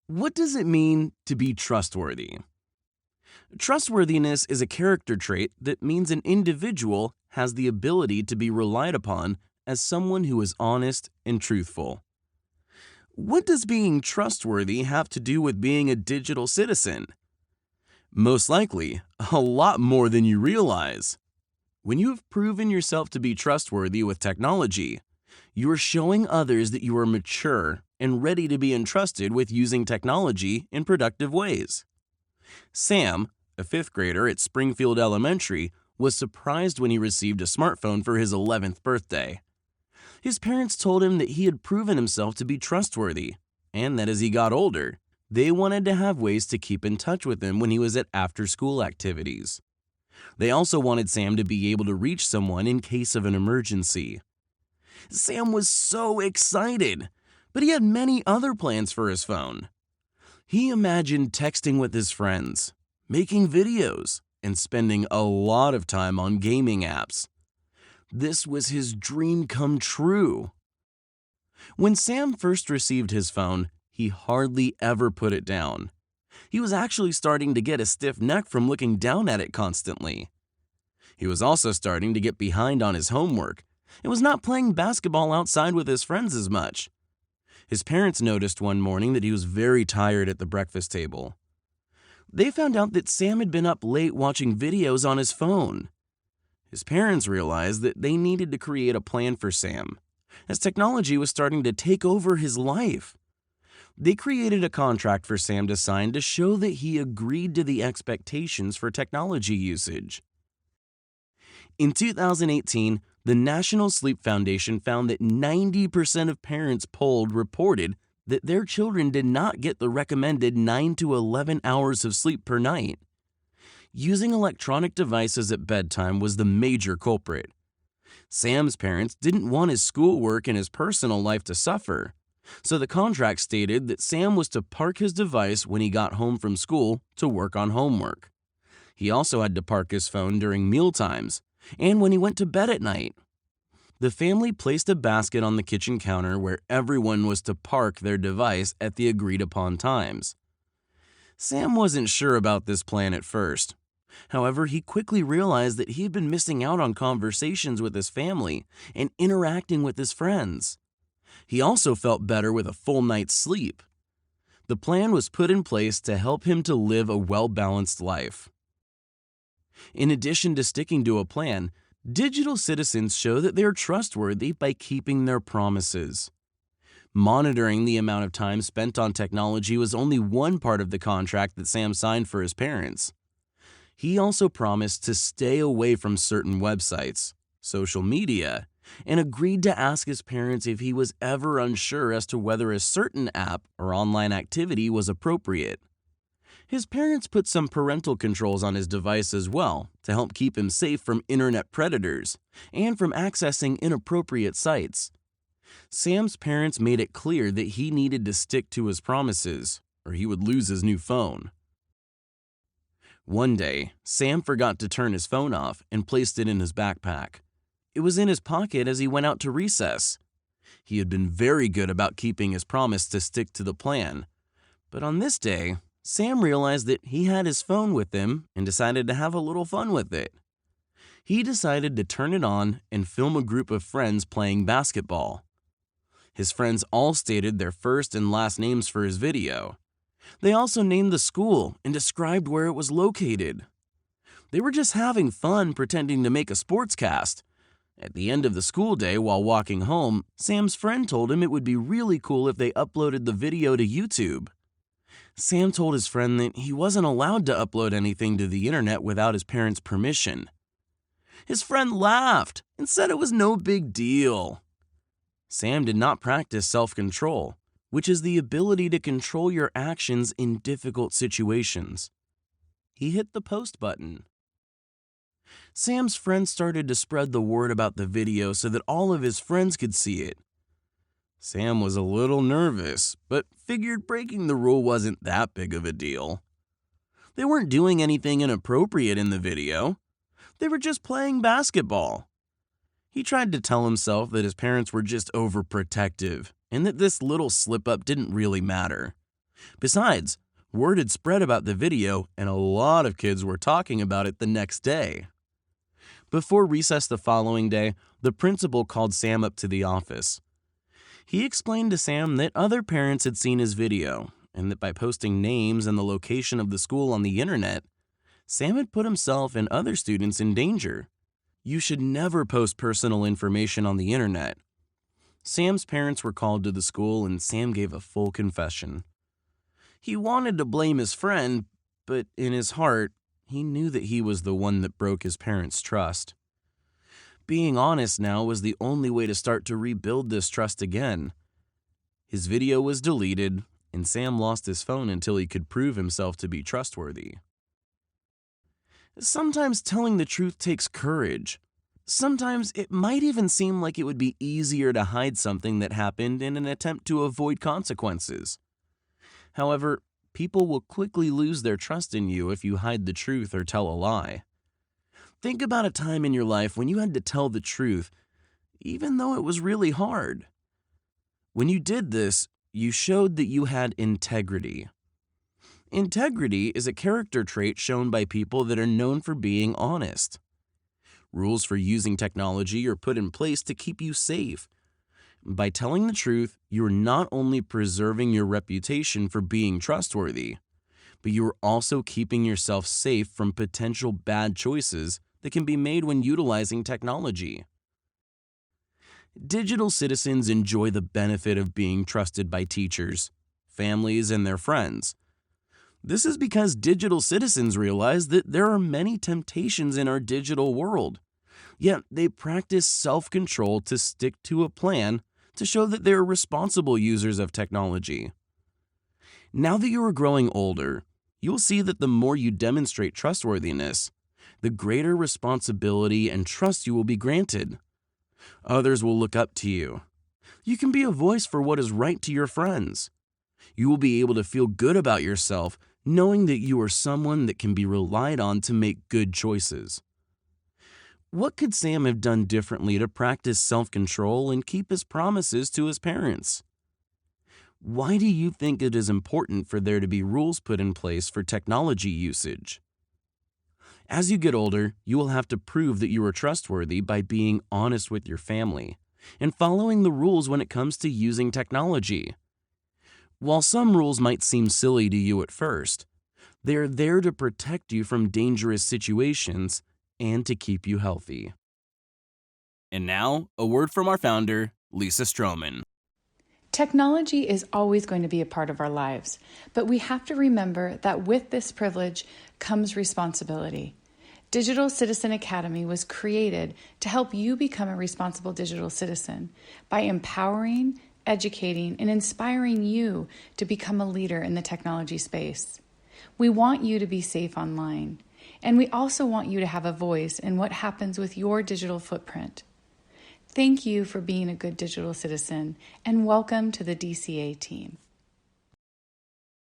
What does it mean to be trustworthy? Trustworthiness is a character trait that means an individual has the ability to be relied upon as someone who is honest and truthful. What does being trustworthy have to do with being a digital citizen? Most likely, a lot more than you realize. When you have proven yourself to be trustworthy with technology, you are showing others that you are mature and ready to be entrusted with using technology in productive ways. Sam, a fifth grader at Springfield Elementary, was surprised when he received a smartphone for his 11th birthday. His parents told him that he had proven himself to be trustworthy, and that as he got older, they wanted to have ways to keep in touch with him when he was at after-school activities. They also wanted Sam to be able to reach someone in case of an emergency. Sam was so excited, but he had many other plans for his phone. He imagined texting with his friends, making videos, and spending a lot of time on gaming apps. This was his dream come true. When Sam first received his phone, he hardly ever put it down. He was actually starting to get a stiff neck from looking down at it constantly. He was also starting to get behind on his homework and was not playing basketball outside with his friends as much. His parents noticed one morning that he was very tired at the breakfast table. They found out that Sam had been up late watching videos on his phone. His parents realized that they needed to create a plan for Sam, as technology was starting to take over his life. They created a contract for Sam to sign to show that he agreed to the expectations for technology usage. In 2018, the National Sleep Foundation found that 90% of parents polled reported that their children did not get the recommended 9 to 11 hours of sleep per night. Using electronic devices at bedtime was the major culprit. Sam's parents didn't want his schoolwork and his personal life to suffer, so the contract stated that Sam was to park his device when he got home from school to work on homework. He also had to park his phone during meal times and when he went to bed at night. The family placed a basket on the kitchen counter where everyone was to park their device at the agreed-upon times. Sam wasn't sure about this plan at first. However, he quickly realized that he had been missing out on conversations with his family and interacting with his friends. He also felt better with a full night's sleep. The plan was put in place to help him to live a well-balanced life. In addition to sticking to a plan, digital citizens show that they are trustworthy by keeping their promises. Monitoring the amount of time spent on technology was only one part of the contract that Sam signed for his parents. He also promised to stay away from certain websites, social media, and agreed to ask his parents if he was ever unsure as to whether a certain app or online activity was appropriate. His parents put some parental controls on his device as well to help keep him safe from internet predators and from accessing inappropriate sites. Sam's parents made it clear that he needed to stick to his promises or he would lose his new phone. One day, Sam forgot to turn his phone off and placed it in his backpack. It was in his pocket as he went out to recess. He had been very good about keeping his promise to stick to the plan. But on this day, Sam realized that he had his phone with him and decided to have a little fun with it. He decided to turn it on and film a group of friends playing basketball. His friends all stated their first and last names for his video. They also named the school and described where it was located. They were just having fun pretending to make a sportscast. At the end of the school day while walking home, Sam's friend told him it would be really cool if they uploaded the video to YouTube. Sam told his friend that he wasn't allowed to upload anything to the internet without his parents' permission. His friend laughed and said it was no big deal. Sam did not practice self-control, which is the ability to control your actions in difficult situations. He hit the post button. Sam's friends started to spread the word about the video so that all of his friends could see it. Sam was a little nervous, but figured breaking the rule wasn't that big of a deal. They weren't doing anything inappropriate in the video. They were just playing basketball. He tried to tell himself that his parents were just overprotective and that this little slip-up didn't really matter. Besides, word had spread about the video and a lot of kids were talking about it the next day. Before recess the following day, the principal called Sam up to the office. He explained to Sam that other parents had seen his video and that by posting names and the location of the school on the internet, Sam had put himself and other students in danger. You should never post personal information on the internet. Sam's parents were called to the school and Sam gave a full confession. He wanted to blame his friend, but in his heart, he knew that he was the one that broke his parents' trust. Being honest now was the only way to start to rebuild this trust again. His video was deleted, and Sam lost his phone until he could prove himself to be trustworthy. Sometimes telling the truth takes courage. Sometimes it might even seem like it would be easier to hide something that happened in an attempt to avoid consequences. However, people will quickly lose their trust in you if you hide the truth or tell a lie. Think about a time in your life when you had to tell the truth, even though it was really hard. When you did this, you showed that you had integrity. Integrity is a character trait shown by people that are known for being honest. Rules for using technology are put in place to keep you safe. By telling the truth, you are not only preserving your reputation for being trustworthy, but you are also keeping yourself safe from potential bad choices that can be made when utilizing technology. Digital citizens enjoy the benefit of being trusted by teachers, families, and their friends. This is because digital citizens realize that there are many temptations in our digital world, yet they practice self-control to stick to a plan to show that they are responsible users of technology. Now that you are growing older, you'll see that the more you demonstrate trustworthiness, the greater responsibility and trust you will be granted. Others will look up to you. You can be a voice for what is right to your friends. You will be able to feel good about yourself knowing that you are someone that can be relied on to make good choices. What could Sam have done differently to practice self-control and keep his promises to his parents? Why do you think it is important for there to be rules put in place for technology usage? As you get older, you will have to prove that you are trustworthy by being honest with your family and following the rules when it comes to using technology. While some rules might seem silly to you at first, they are there to protect you from dangerous situations and to keep you healthy. And now, a word from our founder, Lisa Stroman. Technology is always going to be a part of our lives, but we have to remember that with this privilege comes responsibility. Digital Citizen Academy was created to help you become a responsible digital citizen by empowering, educating, and inspiring you to become a leader in the technology space. We want you to be safe online, and we also want you to have a voice in what happens with your digital footprint. Thank you for being a good digital citizen, and welcome to the DCA team.